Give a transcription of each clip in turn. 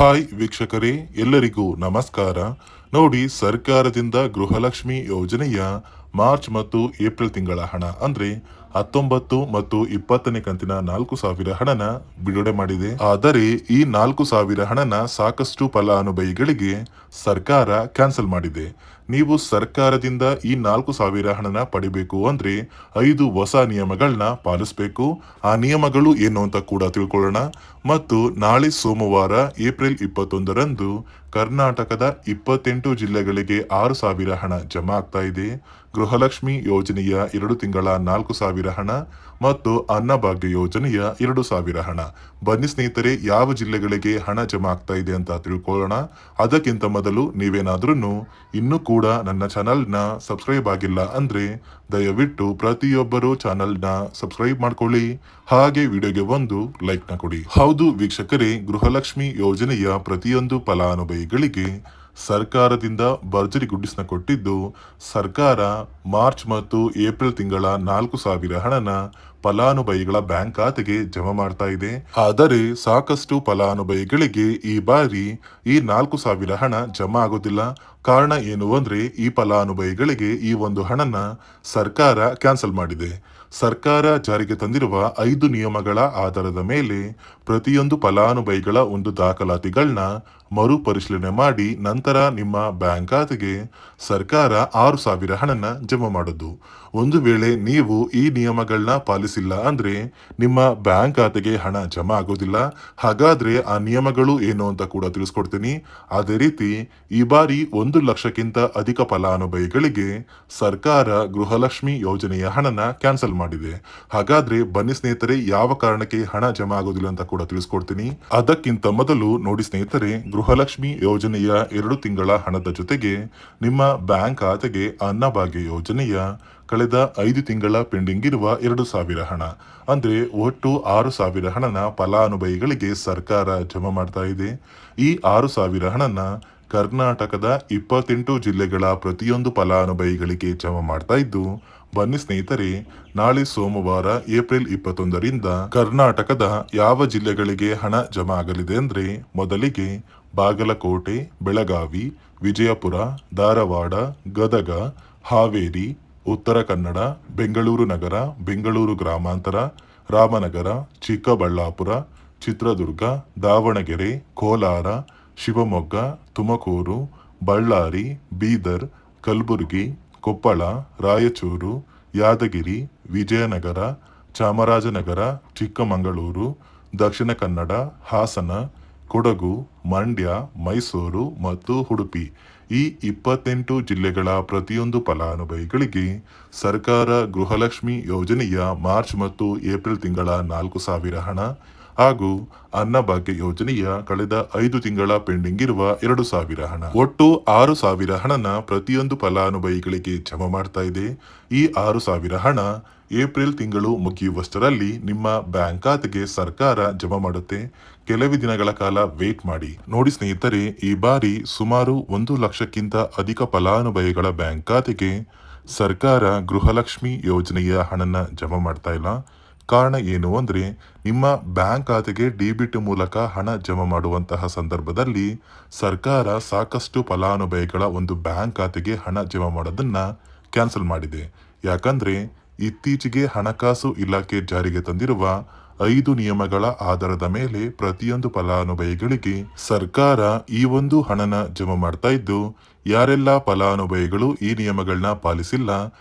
Hi ವೀಕ್ಷಕರೇ, ಎಲ್ಲರಿಗೂ ನಮಸ್ಕಾರ. ನೋಡಿ, ಸರ್ಕಾರದಿಂದ ಗೃಹಲಕ್ಷ್ಮಿ ಯೋಜನೆಯ ಮಾರ್ಚ್ ಮತ್ತು ಏಪ್ರಿಲ್ ತಿಂಗಳ ಹಣ ಅಂದ್ರೆ 19 ಮತ್ತು 20ನೇ ಕಂತಿನ 4,000 ಹಣನ ಬಿಡುಗಡೆ ಮಾಡಿದೆ. ಆದರೆ ಈ 4,000 ಹಣನ ಸಾಕಷ್ಟು ಫಲಾನುಭವಿಗಳಿಗೆ ಸರ್ಕಾರ ಕ್ಯಾನ್ಸಲ್ ಮಾಡಿದೆ. ನೀವು ಸರ್ಕಾರದಿಂದ ಈ 4,000 ಹಣನ ಪಡಿಬೇಕು ಅಂದ್ರೆ 5 ಹೊಸ ನಿಯಮಗಳನ್ನ ಪಾಲಿಸಬೇಕು. ಆ ನಿಯಮಗಳು ಏನು ಅಂತ ಕೂಡ ತಿಳ್ಕೊಳ್ಳೋಣ. ಮತ್ತು ನಾಳೆ ಸೋಮವಾರ ಏಪ್ರಿಲ್ 21ರಂದು ಕರ್ನಾಟಕದ 28 ಜಿಲ್ಲೆಗಳಿಗೆ 6,000 ಹಣ ಜಮಾ ಆಗ್ತಾ ಇದೆ. ಗೃಹಲಕ್ಷ್ಮಿ ಯೋಜನೆಯ 2 ತಿಂಗಳ 4,000 ಹಣ ಮತ್ತು ಅನ್ನಭಾಗ್ಯ ಯೋಜನೆಯ 2,000 ಹಣ. ಬನ್ನಿ ಸ್ನೇಹಿತರೆ, ಯಾವ ಜಿಲ್ಲೆಗಳಿಗೆ ಹಣ ಜಮಾ ಆಗ್ತಾ ಇದೆ ಅಂತ ತಿಳ್ಕೊಳ್ಳೋಣ. ಅದಕ್ಕಿಂತ ಮೊದಲು ನೀವೇನಾದ್ರೂ ಇನ್ನೂ ಕೂಡ ನನ್ನ ಚಾನಲ್ನ ಸಬ್ಸ್ಕ್ರೈಬ್ ಆಗಿಲ್ಲ ಅಂದ್ರೆ ದಯವಿಟ್ಟು ಪ್ರತಿಯೊಬ್ಬರು ಚಾನಲ್ನ ಸಬ್ಸ್ಕ್ರೈಬ್ ಮಾಡ್ಕೊಳ್ಳಿ. ಹಾಗೆ ವಿಡಿಯೋಗೆ ಒಂದು ಲೈಕ್ ನ ಕೊಡಿ. ಹೌದು ವೀಕ್ಷಕರೇ, ಗೃಹಲಕ್ಷ್ಮಿ ಯೋಜನೆಯ ಪ್ರತಿಯೊಂದು ಫಲಾನುಭವಿಗಳಿಗೆ ಸರ್ಕಾರದಿಂದ ಭರ್ಜರಿ ಗುಡ್ಡಿಸ್ನ ಕೊಟ್ಟಿದ್ದು, ಸರ್ಕಾರ ಮಾರ್ಚ್ ಮತ್ತು ಏಪ್ರಿಲ್ ತಿಂಗಳ 4,000 ಹಣನ ಫಲಾನುಭವಿಗಳ ಬ್ಯಾಂಕ್ ಖಾತೆಗೆ ಜಮಾ ಮಾಡ್ತಾ ಇದೆ. ಆದರೆ ಸಾಕಷ್ಟು ಫಲಾನುಭವಿಗಳಿಗೆ ಈ ಬಾರಿ ಈ 4,000 ಹಣ ಜಮಾ ಆಗೋದಿಲ್ಲ. ಕಾರಣ ಏನು ಅಂದ್ರೆ, ಈ ಫಲಾನುಭವಿಗಳಿಗೆ ಈ ಒಂದು ಹಣನ ಸರ್ಕಾರ ಕ್ಯಾನ್ಸಲ್ ಮಾಡಿದೆ. ಸರ್ಕಾರ ಜಾರಿಗೆ ತಂದಿರುವ 5 ನಿಯಮಗಳ ಆಧಾರದ ಮೇಲೆ ಪ್ರತಿಯೊಂದು ಫಲಾನುಭವಿಗಳ ಒಂದು ದಾಖಲಾತಿಗಳನ್ನ ಮರುಪರಿಶೀಲನೆ ಮಾಡಿ ನಂತರ ನಿಮ್ಮ ಬ್ಯಾಂಕ್ ಖಾತೆಗೆ ಸರ್ಕಾರ 6,000 ಹಣನ ಜಮಾ ಮಾಡೋದು. ಒಂದು ವೇಳೆ ನೀವು ಈ ನಿಯಮಗಳನ್ನ ಪಾಲಿಸಿಲ್ಲ ಅಂದ್ರೆ ನಿಮ್ಮ ಬ್ಯಾಂಕ್ ಖಾತೆಗೆ ಹಣ ಜಮಾ ಆಗೋದಿಲ್ಲ. ಹಾಗಾದ್ರೆ ಆ ನಿಯಮಗಳು ಏನು ಅಂತ ಕೂಡ ತಿಳಿಸ್ಕೊಡ್ತೀನಿ. ಅದೇ ರೀತಿ ಈ ಬಾರಿ 1 ಲಕ್ಷಕ್ಕಿಂತ ಅಧಿಕ ಫಲಾನುಭವಿಗಳಿಗೆ ಸರ್ಕಾರ ಗೃಹಲಕ್ಷ್ಮಿ ಯೋಜನೆಯ ಹಣನ ಕ್ಯಾನ್ಸಲ್ ಮಾಡಿದೆ. ಹಾಗಾದ್ರೆ ಬನ್ನಿ ಸ್ನೇಹಿತರೆ, ಯಾವ ಕಾರಣಕ್ಕೆ ಹಣ ಜಮಾ ಆಗೋದಿಲ್ಲ ಅಂತ ಕೂಡ ತಿಳಿಸ್ಕೊಡ್ತೀನಿ. ಅದಕ್ಕಿಂತ ಮೊದಲು ನೋಡಿ ಸ್ನೇಹಿತರೆ, ಗೃಹಲಕ್ಷ್ಮಿ ಯೋಜನೆಯ 2 ತಿಂಗಳ ಹಣದ ಜೊತೆಗೆ ನಿಮ್ಮ ಬ್ಯಾಂಕ್ ಖಾತೆಗೆ ಅನ್ನಭಾಗ್ಯ ಯೋಜನೆಯ ಕಳೆದ 5 ತಿಂಗಳ ಪೆಂಡಿಂಗ್ ಇರುವ 2,000 ಹಣ ಅಂದ್ರೆ ಒಟ್ಟು 6,000 ಹಣನ ಫಲಾನುಭವಿಗಳಿಗೆ ಸರ್ಕಾರ ಜಮಾ ಮಾಡ್ತಾ ಇದೆ. ಈ 6,000 ಹಣನ ಕರ್ನಾಟಕದ 28 ಜಿಲ್ಲೆಗಳ ಪ್ರತಿಯೊಂದು ಫಲಾನುಭವಿಗಳಿಗೆ ಜಮಾ ಮಾಡ್ತಾ ಇದ್ದು, ಬನ್ನಿ ಸ್ನೇಹಿತರೆ, ನಾಳೆ ಸೋಮವಾರ ಏಪ್ರಿಲ್ 21ರಿಂದ ಕರ್ನಾಟಕದ ಯಾವ ಜಿಲ್ಲೆಗಳಿಗೆ ಹಣ ಜಮಾ ಆಗಲಿದೆ ಅಂದ್ರೆ, ಮೊದಲಿಗೆ ಬಾಗಲಕೋಟೆ, ಬೆಳಗಾವಿ, ವಿಜಯಪುರ, ಧಾರವಾಡ, ಗದಗ, ಹಾವೇರಿ, ಉತ್ತರ ಕನ್ನಡ, ಬೆಂಗಳೂರು ನಗರ, ಬೆಂಗಳೂರು ಗ್ರಾಮಾಂತರ, ರಾಮನಗರ, ಚಿಕ್ಕಬಳ್ಳಾಪುರ, ಚಿತ್ರದುರ್ಗ, ದಾವಣಗೆರೆ, ಕೋಲಾರ, ಶಿವಮೊಗ್ಗ, ತುಮಕೂರು, ಬಳ್ಳಾರಿ, ಬೀದರ್, ಕಲಬುರಗಿ, ಕೊಪ್ಪಳ, ರಾಯಚೂರು, ಯಾದಗಿರಿ, ವಿಜಯನಗರ, ಚಾಮರಾಜನಗರ, ಚಿಕ್ಕಮಗಳೂರು, ದಕ್ಷಿಣ ಕನ್ನಡ, ಹಾಸನ, ಕೊಡಗು, ಮಂಡ್ಯ, ಮೈಸೂರು ಮತ್ತು ಉಡುಪಿ ಈ 28 ಜಿಲ್ಲೆಗಳ ಪ್ರತಿಯೊಂದು ಫಲಾನುಭವಿಗಳಿಗೆ ಸರ್ಕಾರ ಗೃಹಲಕ್ಷ್ಮಿ ಯೋಜನೆಯ ಮಾರ್ಚ್ ಮತ್ತು ಏಪ್ರಿಲ್ ತಿಂಗಳ 4,000 ಹಣ ಹಾಗೂ ಅನ್ನಭಾಗ್ಯ ಯೋಜನೆಯ ಕಳೆದ 5 ತಿಂಗಳ ಪೆಂಡಿಂಗ್ ಇರುವ 2,000 ಹಣ, ಒಟ್ಟು 6,000 ಹಣನ ಪ್ರತಿಯೊಂದು ಫಲಾನುಭವಿಗಳಿಗೆ ಜಮಾ ಮಾಡ್ತಾ ಇದೆ. ಈ 6,000 ಹಣ ಏಪ್ರಿಲ್ ತಿಂಗಳು ಮುಗಿಯುವಷ್ಟರಲ್ಲಿ ನಿಮ್ಮ ಬ್ಯಾಂಕ್ ಖಾತೆಗೆ ಸರ್ಕಾರ ಜಮಾ ಮಾಡುತ್ತೆ. ಕೆಲವೇ ದಿನಗಳ ಕಾಲ ವೇಟ್ ಮಾಡಿ. ನೋಡಿ ಸ್ನೇಹಿತರೆ, ಈ ಬಾರಿ ಸುಮಾರು 1 ಲಕ್ಷಕ್ಕಿಂತ ಅಧಿಕ ಫಲಾನುಭವಿಗಳ ಬ್ಯಾಂಕ್ ಖಾತೆಗೆ ಸರ್ಕಾರ ಗೃಹಲಕ್ಷ್ಮಿ ಯೋಜನೆಯ ಹಣನ ಜಮಾ ಮಾಡ್ತಾ ಇಲ್ಲ. ಕಾರಣ ಏನು ಅಂದ್ರೆ, ನಿಮ್ಮ ಬ್ಯಾಂಕ್ ಖಾತೆಗೆ ಡೆಬಿಟ್ ಮೂಲಕ ಹಣ ಜಮಾ ಮಾಡುವಂತಹ ಸಂದರ್ಭದಲ್ಲಿ ಸರ್ಕಾರ ಸಾಕಷ್ಟು ಫಲಾನುಭವಿಗಳ ಒಂದು ಬ್ಯಾಂಕ್ ಖಾತೆಗೆ ಹಣ ಜಮಾ ಮಾಡೋದನ್ನ ಕ್ಯಾನ್ಸಲ್ ಮಾಡಿದೆ. ಯಾಕಂದ್ರೆ ಇತ್ತೀಚೆಗೆ ಹಣಕಾಸು ಇಲಾಖೆ ಜಾರಿಗೆ ತಂದಿರುವ 5 ನಿಯಮಗಳ ಆಧಾರದ ಮೇಲೆ ಪ್ರತಿಯೊಂದು ಫಲಾನುಭವಿಗಳಿಗೆ ಸರ್ಕಾರ ಈ ಒಂದು ಹಣನ ಜಮಾ ಮಾಡ್ತಾ ಇದ್ದು, ಯಾರೆಲ್ಲ ಫಲಾನುಭವಿಗಳು ಈ ನಿಯಮಗಳನ್ನ ಪಾಲಿಸಿಲ್ಲ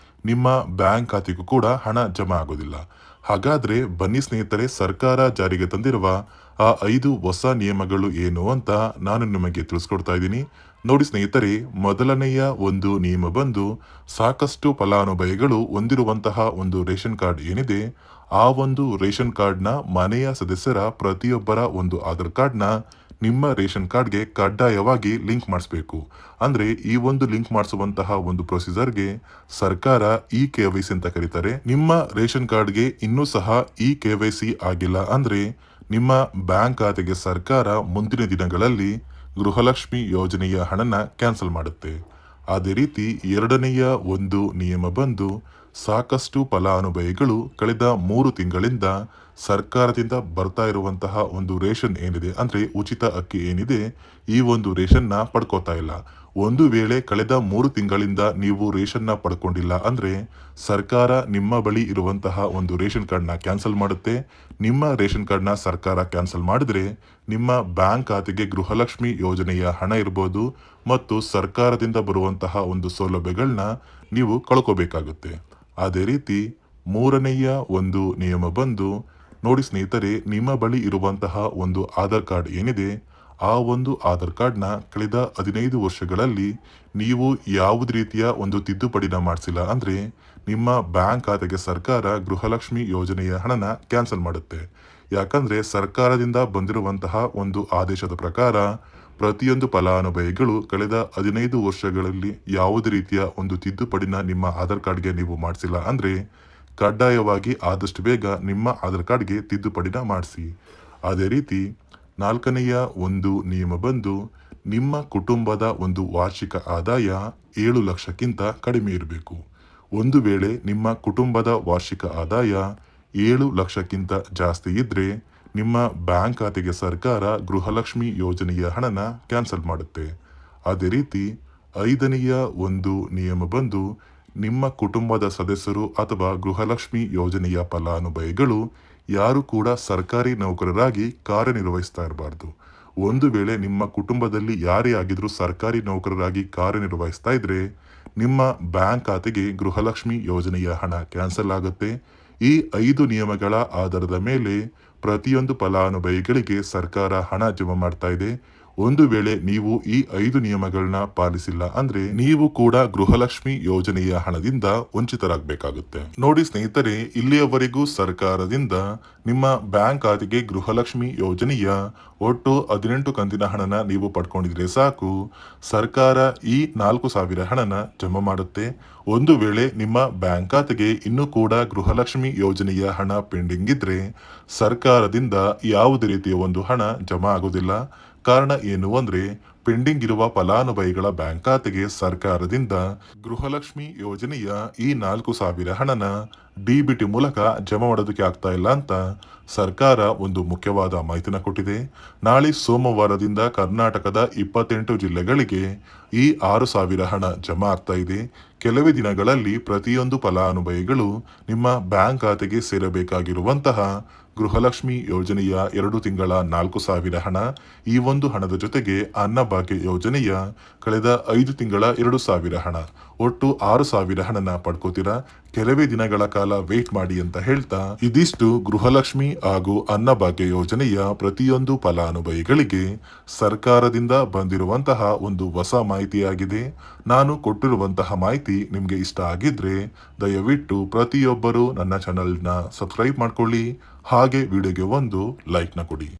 ನಿಮ್ಮ ಬ್ಯಾಂಕ್ ಖಾತೆಗೂ ಕೂಡ ಹಣ ಜಮಾ ಆಗೋದಿಲ್ಲ. ಹಾಗಾದ್ರೆ ಬನ್ನಿ ಸ್ನೇಹಿತರೆ, ಸರ್ಕಾರ ಜಾರಿಗೆ ತಂದಿರುವ ಆ 5 ಹೊಸ ನಿಯಮಗಳು ಏನು ಅಂತ ನಾನು ನಿಮಗೆ ತಿಳಿಸ್ಕೊಡ್ತಾ ಇದ್ದೀನಿ. ನೋಡಿ ಸ್ನೇಹಿತರೆ, ಮೊದಲನೆಯ ಒಂದು ನಿಯಮ ಬಂದು, ಸಾಕಷ್ಟು ಫಲಾನುಭವಿಗಳು ಹೊಂದಿರುವಂತಹ ಒಂದು ರೇಷನ್ ಕಾರ್ಡ್ ಏನಿದೆ, ಆ ಒಂದು ರೇಷನ್ ಕಾರ್ಡ್ನ ಮನೆಯ ಸದಸ್ಯರ ಪ್ರತಿಯೊಬ್ಬರ ಒಂದು ಆಧಾರ್ ಕಾರ್ಡ್ನ ನಿಮ್ಮ ರೇಷನ್ ಕಾರ್ಡ್ಗೆ ಕಡ್ಡಾಯವಾಗಿ ಲಿಂಕ್ ಮಾಡಿಸ್ಬೇಕು. ಅಂದ್ರೆ ಈ ಒಂದು ಲಿಂಕ್ ಮಾಡಿಸುವಂತಹ ಒಂದು ಪ್ರೊಸೀಜರ್ಗೆ ಸರ್ಕಾರ KYC ಅಂತ ಕರೀತಾರೆ. ನಿಮ್ಮ ರೇಷನ್ ಕಾರ್ಡ್ಗೆ ಇನ್ನೂ ಸಹ KYC ಆಗಿಲ್ಲ ಅಂದ್ರೆ ನಿಮ್ಮ ಬ್ಯಾಂಕ್ ಖಾತೆಗೆ ಸರ್ಕಾರ ಮುಂದಿನ ದಿನಗಳಲ್ಲಿ ಗೃಹಲಕ್ಷ್ಮಿ ಯೋಜನೆಯ ಹಣನ ಕ್ಯಾನ್ಸಲ್ ಮಾಡುತ್ತೆ. ಅದೇ ರೀತಿ ಎರಡನೆಯ ಒಂದು ನಿಯಮ ಬಂದು, ಸಾಕಷ್ಟು ಫಲಾನುಭವಿಗಳು ಕಳೆದ 3 ತಿಂಗಳಿಂದ ಸರ್ಕಾರದಿಂದ ಬರ್ತಾ ಇರುವಂತಹ ಒಂದು ರೇಷನ್ ಏನಿದೆ ಅಂದ್ರೆ ಉಚಿತ ಅಕ್ಕಿ ಏನಿದೆ, ಈ ಒಂದು ರೇಷನ್ನ ಪಡ್ಕೋತಾ ಇಲ್ಲ. ಒಂದು ವೇಳೆ ಕಳೆದ 3 ತಿಂಗಳಿಂದ ನೀವು ರೇಷನ್ನ ಪಡ್ಕೊಂಡಿಲ್ಲ ಅಂದ್ರೆ ಸರ್ಕಾರ ನಿಮ್ಮ ಬಳಿ ಇರುವಂತಹ ಒಂದು ರೇಷನ್ ಕಾರ್ಡ್ನ ಕ್ಯಾನ್ಸಲ್ ಮಾಡುತ್ತೆ. ನಿಮ್ಮ ರೇಷನ್ ಕಾರ್ಡ್ನ ಸರ್ಕಾರ ಕ್ಯಾನ್ಸಲ್ ಮಾಡಿದ್ರೆ ನಿಮ್ಮ ಬ್ಯಾಂಕ್ ಖಾತೆಗೆ ಗೃಹಲಕ್ಷ್ಮಿ ಯೋಜನೆಯ ಹಣ ಇರ್ಬೋದು ಮತ್ತು ಸರ್ಕಾರದಿಂದ ಬರುವಂತಹ ಒಂದು ಸೌಲಭ್ಯಗಳನ್ನ ನೀವು ಕಳ್ಕೋಬೇಕಾಗುತ್ತೆ. ಅದೇ ರೀತಿ ಮೂರನೆಯ ಒಂದು ನಿಯಮ ಬಂದು ನೋಡಿ ಸ್ನೇಹಿತರೆ, ನಿಮ್ಮ ಬಳಿ ಇರುವಂತಹ ಒಂದು ಆಧಾರ್ ಕಾರ್ಡ್ ಏನಿದೆ, ಆ ಒಂದು ಆಧಾರ್ ಕಾರ್ಡ್ನ ಕಳೆದ 15 ವರ್ಷಗಳಲ್ಲಿ ನೀವು ಯಾವುದೇ ರೀತಿಯ ಒಂದು ತಿದ್ದುಪಡಿನ ಮಾಡಿಸಿಲ್ಲ ಅಂದ್ರೆ ನಿಮ್ಮ ಬ್ಯಾಂಕ್ ಖಾತೆಗೆ ಸರ್ಕಾರ ಗೃಹಲಕ್ಷ್ಮಿ ಯೋಜನೆಯ ಹಣನ ಕ್ಯಾನ್ಸಲ್ ಮಾಡುತ್ತೆ. ಯಾಕಂದ್ರೆ ಸರ್ಕಾರದಿಂದ ಬಂದಿರುವಂತಹ ಒಂದು ಆದೇಶದ ಪ್ರಕಾರ ಪ್ರತಿಯೊಂದು ಫಲಾನುಭವಿಗಳು ಕಳೆದ 15 ವರ್ಷಗಳಲ್ಲಿ ಯಾವುದೇ ರೀತಿಯ ಒಂದು ತಿದ್ದುಪಡಿನ ನಿಮ್ಮ ಆಧಾರ್ ಕಾರ್ಡ್ಗೆ ನೀವು ಮಾಡಿಸಿಲ್ಲ ಅಂದ್ರೆ ಕಡ್ಡಾಯವಾಗಿ ಆದಷ್ಟು ಬೇಗ ನಿಮ್ಮ ಆಧಾರ್ ಕಾರ್ಡ್ಗೆ ತಿದ್ದುಪಡಿನ ಮಾಡಿಸಿ. ಅದೇ ರೀತಿ 4ನೆಯ ಒಂದು ನಿಯಮ ಬಂದು ನಿಮ್ಮ ಕುಟುಂಬದ ಒಂದು ವಾರ್ಷಿಕ ಆದಾಯ 7 ಲಕ್ಷಕ್ಕಿಂತ ಕಡಿಮೆ ಇರಬೇಕು. ಒಂದು ವೇಳೆ ನಿಮ್ಮ ಕುಟುಂಬದ ವಾರ್ಷಿಕ ಆದಾಯ 7 ಲಕ್ಷಕ್ಕಿಂತ ಜಾಸ್ತಿ ಇದ್ರೆ ನಿಮ್ಮ ಬ್ಯಾಂಕ್ ಖಾತೆಗೆ ಸರ್ಕಾರ ಗೃಹಲಕ್ಷ್ಮಿ ಯೋಜನೆಯ ಹಣನ ಕ್ಯಾನ್ಸಲ್ ಮಾಡುತ್ತೆ. ಅದೇ ರೀತಿ 5ನೆಯ ಒಂದು ನಿಯಮ ಬಂದು ನಿಮ್ಮ ಕುಟುಂಬದ ಸದಸ್ಯರು ಅಥವಾ ಗೃಹಲಕ್ಷ್ಮಿ ಯೋಜನೆಯ ಫಲಾನುಭವಿಗಳು ಯಾರು ಕೂಡ ಸರ್ಕಾರಿ ನೌಕರರಾಗಿ ಕಾರ್ಯನಿರ್ವಹಿಸ್ತಾ ಇರಬಾರ್ದು. ಒಂದು ವೇಳೆ ನಿಮ್ಮ ಕುಟುಂಬದಲ್ಲಿ ಯಾರೇ ಆಗಿದ್ರೂ ಸರ್ಕಾರಿ ನೌಕರರಾಗಿ ಕಾರ್ಯನಿರ್ವಹಿಸ್ತಾ ಇದ್ರೆ ನಿಮ್ಮ ಬ್ಯಾಂಕ್ ಖಾತೆಗೆ ಗೃಹಲಕ್ಷ್ಮಿ ಯೋಜನೆಯ ಹಣ ಕ್ಯಾನ್ಸಲ್ ಆಗುತ್ತೆ. ಈ 5 ನಿಯಮಗಳ ಆಧಾರದ ಮೇಲೆ ಪ್ರತಿಯೊಂದು ಫಲಾನುಭವಿಗಳಿಗೆ ಸರ್ಕಾರ ಹಣ ಜಮಾ ಮಾಡ್ತಾ ಇದೆ. ಒಂದು ವೇಳೆ ನೀವು ಈ 5 ನಿಯಮಗಳನ್ನ ಪಾಲಿಸಿಲ್ಲ ಅಂದ್ರೆ ನೀವು ಕೂಡ ಗೃಹಲಕ್ಷ್ಮಿ ಯೋಜನೆಯ ಹಣದಿಂದ ವಂಚಿತರಾಗಬೇಕಾಗುತ್ತೆ. ನೋಡಿ ಸ್ನೇಹಿತರೆ, ಇಲ್ಲಿಯವರೆಗೂ ಸರ್ಕಾರದಿಂದ ನಿಮ್ಮ ಬ್ಯಾಂಕ್ ಖಾತೆಗೆ ಗೃಹಲಕ್ಷ್ಮಿ ಯೋಜನೆಯ ಒಟ್ಟು 18 ಕಂತಿನ ಹಣನ ನೀವು ಪಡ್ಕೊಂಡಿದ್ರೆ ಸಾಕು, ಸರ್ಕಾರ ಈ 4,000 ಹಣನ ಜಮಾ ಮಾಡುತ್ತೆ. ಒಂದು ವೇಳೆ ನಿಮ್ಮ ಬ್ಯಾಂಕ್ ಖಾತೆಗೆ ಇನ್ನೂ ಕೂಡ ಗೃಹಲಕ್ಷ್ಮಿ ಯೋಜನೆಯ ಹಣ ಪೆಂಡಿಂಗ್ ಇದ್ರೆ ಸರ್ಕಾರದಿಂದ ಯಾವುದೇ ರೀತಿಯ ಒಂದು ಹಣ ಜಮಾ ಆಗೋದಿಲ್ಲ. ಕಾರಣ ಏನು ಅಂದ್ರೆ ಪೆಂಡಿಂಗ್ ಇರುವ ಫಲಾನುಭವಿಗಳ ಬ್ಯಾಂಕ್ ಖಾತೆಗೆ ಸರ್ಕಾರದಿಂದ ಗೃಹಲಕ್ಷ್ಮಿ ಯೋಜನೆಯ ಈ 4,000 ಹಣನ ಡಿಬಿಟಿ ಮೂಲಕ ಜಮಾ ಮಾಡೋದಕ್ಕೆ ಆಗ್ತಾ ಇಲ್ಲ ಅಂತ ಸರ್ಕಾರ ಒಂದು ಮುಖ್ಯವಾದ ಮಾಹಿತಿನ ಕೊಟ್ಟಿದೆ. ನಾಳೆ ಸೋಮವಾರದಿಂದ ಕರ್ನಾಟಕದ 28 ಜಿಲ್ಲೆಗಳಿಗೆ ಈ 6,000 ಹಣ ಜಮಾ ಆಗ್ತಾ ಇದೆ. ಕೆಲವೇ ದಿನಗಳಲ್ಲಿ ಪ್ರತಿಯೊಂದು ಫಲಾನುಭವಿಗಳು ನಿಮ್ಮ ಬ್ಯಾಂಕ್ ಖಾತೆಗೆ ಸೇರಬೇಕಾಗಿರುವಂತಹ ಗೃಹಲಕ್ಷ್ಮಿ ಯೋಜನೆಯ 2 ತಿಂಗಳ 4,000 ಹಣ, ಈ ಒಂದು ಹಣದ ಜೊತೆಗೆ ಅನ್ನಭಾಗ್ಯ ಯೋಜನೆಯ ಕಳೆದ 5 ತಿಂಗಳ 2,000 ಹಣ, ಒಟ್ಟು 6,000 ಹಣನ ಪಡ್ಕೋತೀರಾ. ಕೆಲವೇ ದಿನಗಳ ಕಾಲ ವೇಟ್ ಮಾಡಿ ಅಂತ ಹೇಳ್ತಾ ಇದಿಷ್ಟು ಗೃಹಲಕ್ಷ್ಮಿ ಹಾಗೂ ಅನ್ನಭಾಗ್ಯ ಯೋಜನೆಯ ಪ್ರತಿಯೊಂದು ಫಲಾನುಭವಿಗಳಿಗೆ ಸರ್ಕಾರದಿಂದ ಬಂದಿರುವಂತಹ ಒಂದು ಹೊಸ ಮಾಹಿತಿಯಾಗಿದೆ. ನಾನು ಕೊಟ್ಟಿರುವಂತಹ ಮಾಹಿತಿ ನಿಮ್ಗೆ ಇಷ್ಟ ಆಗಿದ್ರೆ ದಯವಿಟ್ಟು ಪ್ರತಿಯೊಬ್ಬರು ನನ್ನ ಚಾನೆಲ್ನ ಸಬ್ಸ್ಕ್ರೈಬ್ ಮಾಡ್ಕೊಳ್ಳಿ, ಹಾಗೆ ವಿಡಿಯೋಗೆ ಒಂದು ಲೈಕ್ನ ಕೊಡಿ.